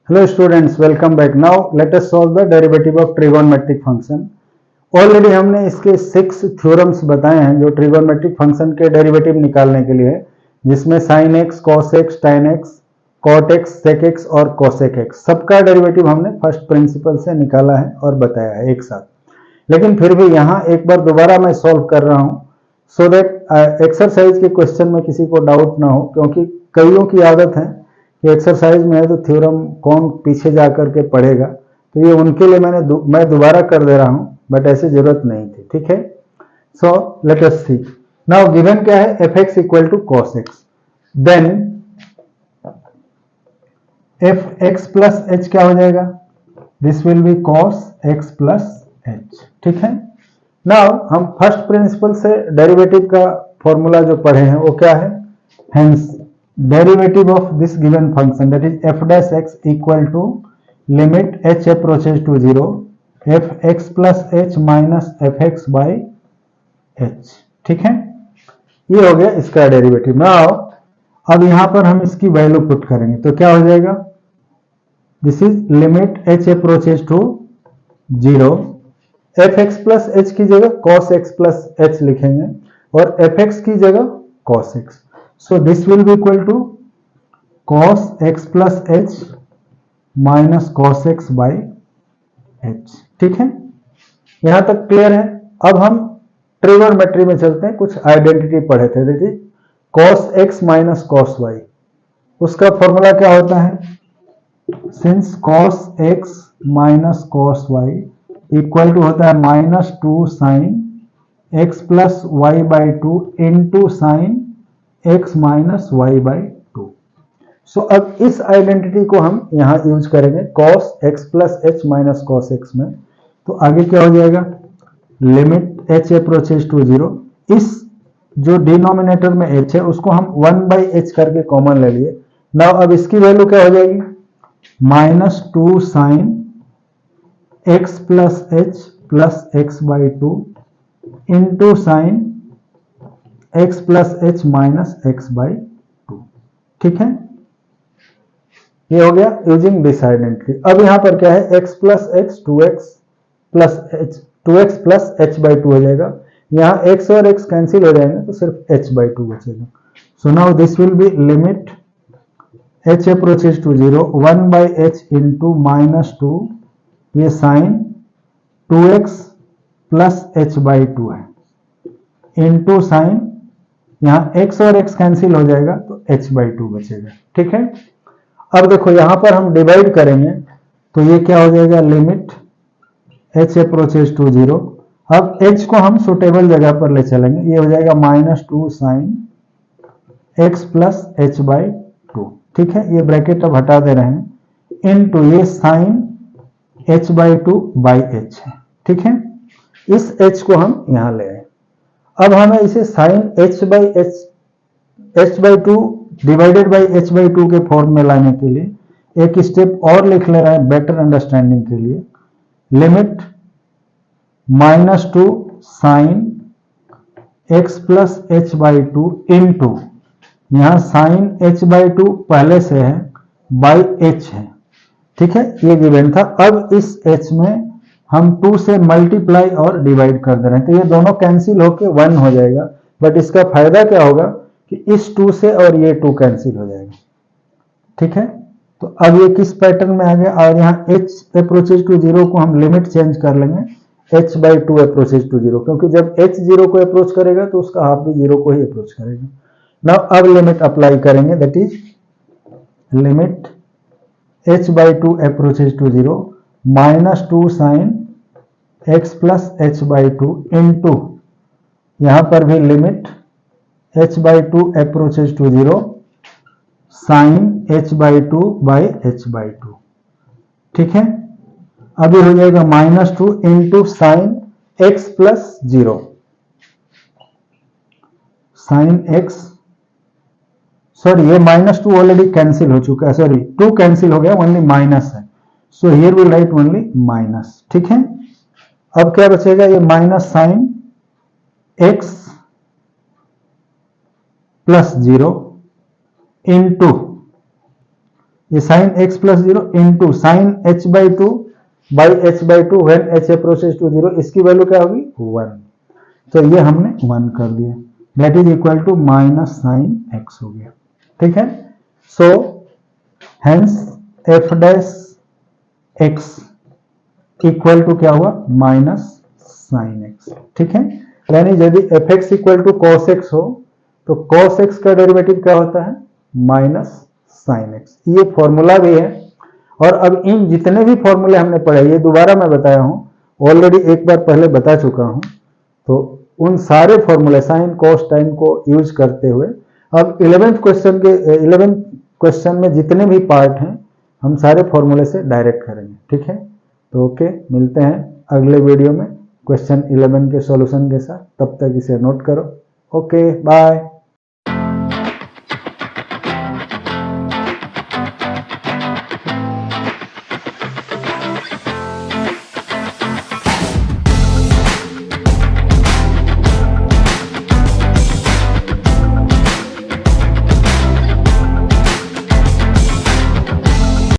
Hello students, welcome back. Now let us solve the derivative of trigonometric function. Already हमने इसके 6 theorems बताए हैं जो ट्रिगोनोमेट्रिक फंक्शन के डेरिवेटिव निकालने के लिए, जिसमें sin x, cos x, tan x, cot x, sec x और cosec x सबका डेरिवेटिव हमने फर्स्ट प्रिंसिपल से निकाला है और बताया है एक साथ। लेकिन फिर भी यहाँ एक बार दोबारा मैं सॉल्व कर रहा हूँ सो दैट एक्सरसाइज के क्वेश्चन में किसी को डाउट ना हो, क्योंकि कईयों की आदत है कि एक्सरसाइज में है तो थ्योरम कौन पीछे जा करके पढ़ेगा, तो ये उनके लिए मैं दोबारा कर दे रहा हूँ, बट ऐसी जरूरत नहीं थी। ठीक है, so let us see. Now given क्या है, f x equal to cos x, then f x plus h क्या हो जाएगा, this will be cos x plus h. ठीक है, नाउ हम फर्स्ट प्रिंसिपल से डेरिवेटिव का फॉर्मूला जो पढ़े हैं वो क्या है, hence derivative of this given function, that is f dash x equal to limit h approaches to 0 f x plus h minus f x by h। ठीक है, ये हो गया इसका डेरिवेटिव। नाउ अब यहां पर हम इसकी वैल्यू पुट करेंगे तो क्या हो जाएगा, this is limit h approaches to 0, F x plus H की जगह cos x प्लस h लिखेंगे और एफ एक्स की जगह cos x। So this will be equal to cos x plus h minus cos x by h। ठीक है, यहां तक क्लियर है। अब हम ट्रिगोनोमेट्री में चलते हैं, कुछ आइडेंटिटी पढ़े थे, देखिए cos x minus cos y, उसका फॉर्मूला क्या होता है, since cos x minus cos y equal to होता है -2 sin x plus y by two into sine x minus y by two. So अब इस आइडेंटिटी को हम यहां यूज करेंगे cos x plus h minus cos x में, तो आगे क्या हो जाएगा, लिमिट h अप्रोचेस टू 0, इस जो डिनोमिनेटर में h है उसको हम 1 बाई एच करके कॉमन ले लिए। नाउ अब इसकी वैल्यू क्या हो जाएगी, -2 sine x plus h plus x by two into sine x plus h minus x by two. ठीक है, ये हो गया यूजिंग दिस आइडेंटिटी। अब यहां पर क्या है, x plus x 2x plus H 2x plus h by to हो जाएगा, यहां x और x कैंसिल हो जाएंगे तो सिर्फ h बाई टू बचेगा। So now this will be limit h approaches to 0 1 by h into -2, ये sine 2x plus h by two है इंटू साइन, यहां x और x कैंसिल हो जाएगा तो h बाई टू बचेगा। ठीक है, अब देखो यहां पर हम डिवाइड करेंगे तो ये क्या हो जाएगा, लिमिट h अप्रोचेस टू 0, अब h को हम सुटेबल जगह पर ले चलेंगे, ये हो जाएगा -2 sine x plus h by two. ठीक है, ये ब्रैकेट अब हटा दे रहे हैं, इनटू ये sine h by two by h है। ठीक है, इस h को हम यहां ले आए। अब हमें इसे sine h by h by two divided by h by two के फॉर्म में लाने के लिए एक स्टेप और लिख ले रहे हैं बेटर अंडरस्टैंडिंग के लिए, limit -2 sine x plus h by two into, यहां साइन h बाई टू पहले से है बाई h है। ठीक है, ये गिवन था। अब इस h में हम 2 से मल्टीप्लाई और डिवाइड कर दे रहे हैं तो ये दोनों कैंसिल होके 1 हो जाएगा, बट इसका फायदा क्या होगा कि इस 2 से और ये 2 कैंसिल हो जाएगा। ठीक है, तो अब ये किस पैटर्न में आ गया, और यहाँ h अप्रोचेस टू 0 को हम लिमिट चेंज कर लेंगे h by two approaches to 0, क्योंकि जब h 0 को अप्रोच करेगा तो उसका हाफ भी 0 को ही अप्रोच करेगा। नाउ अब लिमिट अप्लाई करेंगे, that is limit h by two approaches to 0 -2 sine x plus h by two into, यहां पर भी limit h by two approaches to 0 sine h by two by h by two. ठीक है, अभी हो जाएगा -2 into sine x plus 0 sine x, sorry ये -2 already cancel हो चुका है, सॉरी 2 कैंसिल हो गया, ओनली माइनस है, so here will write only minus. ठीक है, अब क्या बचेगा, ये minus sine x plus 0 into ये sine x plus zero into sine h by two by h by two when h approaches to zero, इसकी value क्या होगी 1। तो ये हमने 1 कर दिया, that is equal to minus sine x हो गया। ठीक है, so hence f dash x equal to क्या हुआ माइनस साइन एक्स। ठीक है, यानी यदि f x equal to cos x हो तो कॉस एक्स का डेरिवेटिव क्या होता है माइनस साइन एक्स। ये फॉर्मूला भी है। और अब इन जितने भी फॉर्मूले हमने पढ़े ये दोबारा मैं बताया हूं, ऑलरेडी एक बार पहले बता चुका हूं, तो उन सारे फॉर्मूले साइन कॉस टाइन को यूज करते हुए अब 11th क्वेश्चन में जितने भी पार्ट हैं हम सारे फॉर्मूले से डायरेक्ट करेंगे। ठीक है, तो ओके, मिलते हैं अगले वीडियो में क्वेश्चन 11 के सॉल्यूशन के साथ। तब तक इसे नोट करो। Okay, bye.